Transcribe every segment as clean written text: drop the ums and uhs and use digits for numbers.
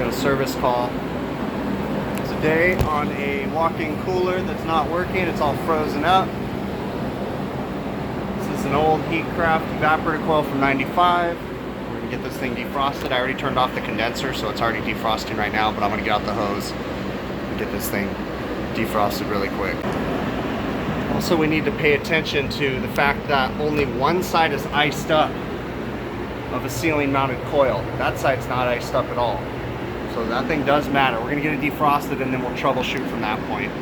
got a service call today on a walk-in cooler that's not working. It's all frozen up. This is an old Heatcraft evaporator coil from '95. We're gonna get this thing defrosted. I already turned off the condenser, so it's already defrosting right now, but I'm gonna get out the hose and get this thing defrosted really quick. Also, we need to pay attention to the fact that only one side is iced up of a ceiling mounted coil. That side's not iced up at all. So that thing does matter. We're gonna get it defrosted and then we'll troubleshoot from that point.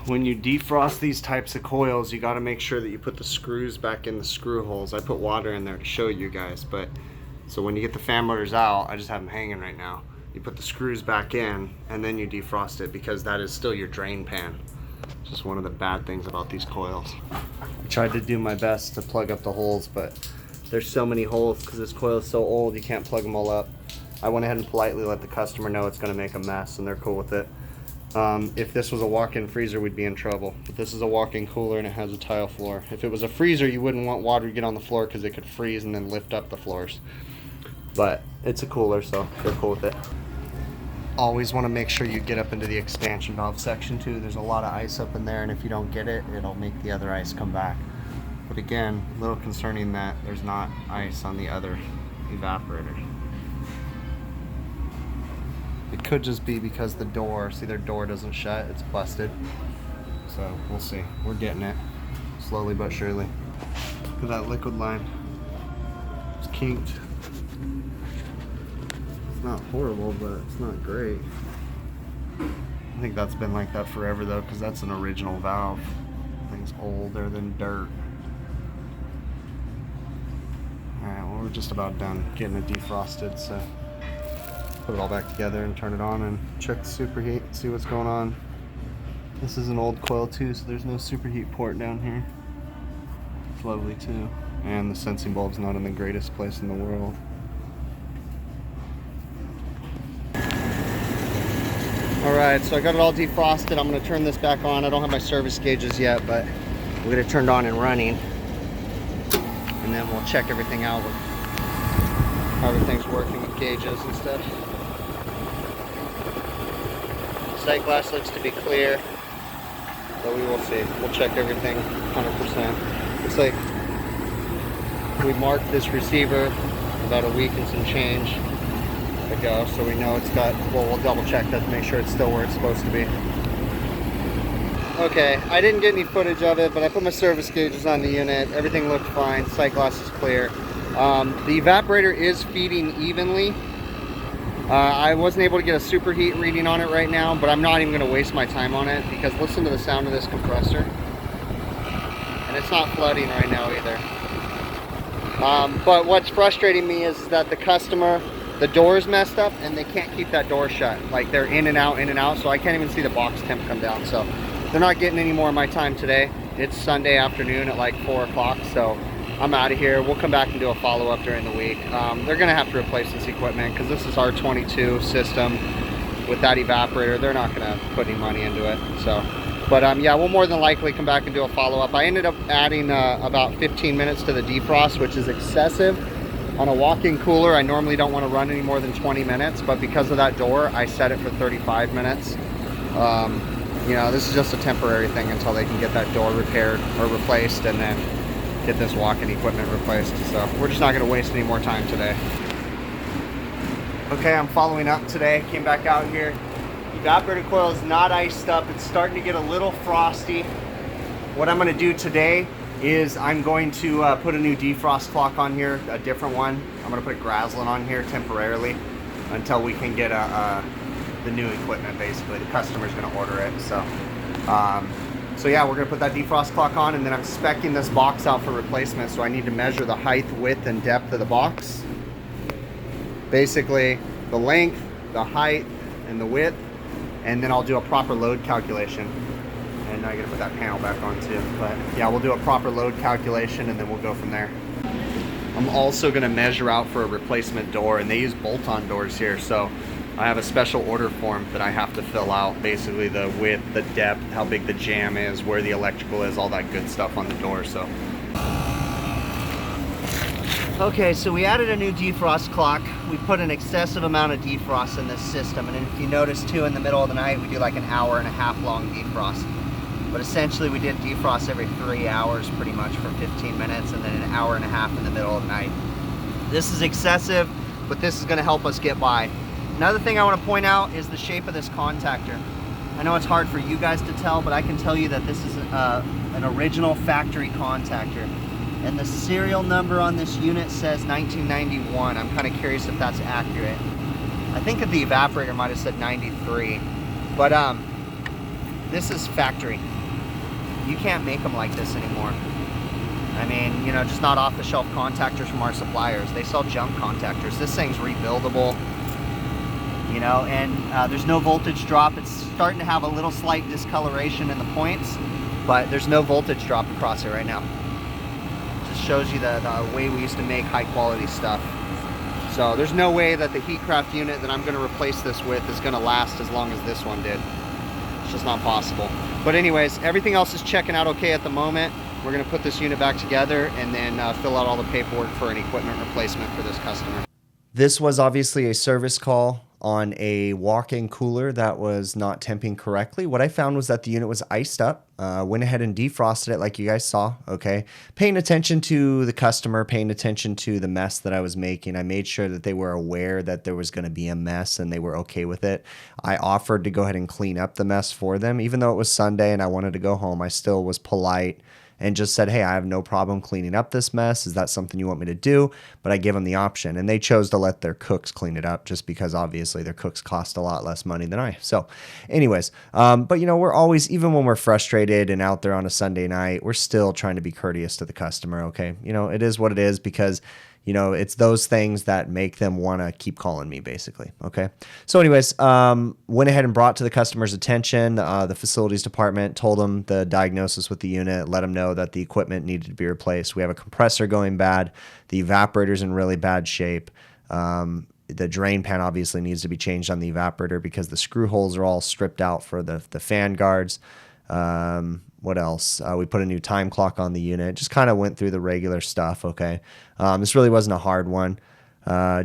When you defrost these types of coils, you gotta make sure that you put the screws back in the screw holes. I put water in there to show you guys, but so when you get the fan motors out, I just have them hanging right now. You put the screws back in and then you defrost it because that is still your drain pan. It's just one of the bad things about these coils. I tried to do my best to plug up the holes, but there's so many holes because this coil is so old you can't plug them all up. I went ahead and politely let the customer know it's going to make a mess and they're cool with it. If this was a walk-in freezer, we'd be in trouble. But this is a walk-in cooler and it has a tile floor. If it was a freezer, you wouldn't want water to get on the floor because it could freeze and then lift up the floors. But it's a cooler, so they're cool with it. Always want to make sure you get up into the expansion valve section too. There's a lot of ice up in there, and if you don't get it, it'll make the other ice come back. But again, a little concerning that there's not ice on the other evaporator. It could just be because the door, see their door doesn't shut, it's busted. So we'll see, we're getting it, slowly but surely. Look at that liquid line, it's kinked. It's not horrible, but it's not great. I think that's been like that forever though, because that's an original valve. Thing's older than dirt. Alright, well we're just about done getting it defrosted, so put it all back together and turn it on and check the superheat, see what's going on. This is an old coil too, so there's no superheat port down here. It's lovely too. And the sensing bulb's not in the greatest place in the world. Alright, so I got it all defrosted. I'm going to turn this back on. I don't have my service gauges yet, but we'll get it turned on and running. And then we'll check everything out with how everything's working with gauges and stuff. Sight glass looks to be clear, but we will see. We'll check everything 100%. Looks like we marked this receiver about a week and some change ago, so we know it's got, well, we'll double check that to make sure it's still where it's supposed to be. Okay, I didn't get any footage of it, but I put my service gauges on the unit. Everything looked fine. Sight glass is clear. The evaporator is feeding evenly. I wasn't able to get a superheat reading on it right now, but I'm not even going to waste my time on it because listen to the sound of this compressor. And it's not flooding right now either. But what's frustrating me is that the customer, the door is messed up and they can't keep that door shut. Like they're in and out, so I can't even see the box temp come down. So they're not getting any more of my time today. It's Sunday afternoon at like 4 o'clock, so I'm out of here. We'll come back and do a follow-up during the week. They're gonna have to replace this equipment because this is our 22 system with that evaporator. They're not gonna put any money into it. So, but yeah, we'll more than likely come back and do a follow-up. I ended up adding about 15 minutes to the defrost, which is excessive. On a walk-in cooler, I normally don't want to run any more than 20 minutes, but because of that door, I set it for 35 minutes. You know, this is just a temporary thing until they can get that door repaired or replaced and then get this walk-in equipment replaced. So we're just not going to waste any more time today. Okay, I'm following up today. Came back out here. Evaporator coil is not iced up. It's starting to get a little frosty. What I'm going to do today is I'm going to put a new defrost clock on here, a different one. I'm going to put Graslin on here temporarily until we can get the new equipment. Basically, the customer's going to order it. So yeah, we're going to put that defrost clock on, and then I'm speccing this box out for replacement. So I need to measure the height, width, and depth of the box. Basically, the length, the height, and the width, and then I'll do a proper load calculation. And now I gotta put that panel back on too. But yeah, we'll do a proper load calculation and then we'll go from there. I'm also gonna measure out for a replacement door, and they use bolt-on doors here. So I have a special order form that I have to fill out. Basically the width, the depth, how big the jamb is, where the electrical is, all that good stuff on the door. So Okay, so we added a new defrost clock. We put an excessive amount of defrost in this system, and if you notice too, in the middle of the night we do like an hour-and-a-half long defrost. But essentially we did defrost every 3 hours pretty much for 15 minutes, and then an hour-and-a-half in the middle of the night. This is excessive, but this is going to help us get by. Another thing I want to point out is the shape of this contactor. I know it's hard for you guys to tell, but I can tell you that this is an original factory contactor. And the serial number on this unit says 1991. I'm kind of curious if that's accurate. I think that the evaporator might have said 93. But this is factory. You can't make them like this anymore. I mean, you know, just not off-the-shelf contactors from our suppliers. They sell junk contactors. This thing's rebuildable. You know, and there's no voltage drop. It's starting to have a little slight discoloration in the points, but there's no voltage drop across it right now. Just shows you the way we used to make high quality stuff. So there's no way that the Heatcraft unit that I'm going to replace this with is going to last as long as this one did. It's just not possible. But anyways, everything else is checking out okay at the moment. We're going to put this unit back together and then fill out all the paperwork for an equipment replacement for this customer. This was obviously a service call on a walk-in cooler that was not temping correctly. What I found was that the unit was iced up. Went ahead and defrosted it like you guys saw, okay? Paying attention to the customer, paying attention to the mess that I was making. I made sure that they were aware that there was going to be a mess and they were okay with it. I offered to go ahead and clean up the mess for them. Even though it was Sunday and I wanted to go home, I still was polite and just said, hey, I have no problem cleaning up this mess. Is that something you want me to do? But I gave them the option, and they chose to let their cooks clean it up just because obviously their cooks cost a lot less money than I. So anyways, but you know, we're always, even when we're frustrated and out there on a Sunday night, we're still trying to be courteous to the customer, okay? You know, it is what it is because you know, it's those things that make them want to keep calling me, basically. Okay. So anyways, went ahead and brought to the customer's attention, the facilities department, told them the diagnosis with the unit, let them know that the equipment needed to be replaced. We have a compressor going bad. The evaporator's in really bad shape. The drain pan obviously needs to be changed on the evaporator because the screw holes are all stripped out for the fan guards. What else? We put a new time clock on the unit. Just kind of went through the regular stuff. Okay. This really wasn't a hard one.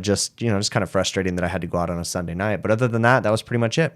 Just kind of frustrating that I had to go out on a Sunday night. But other than that, that was pretty much it.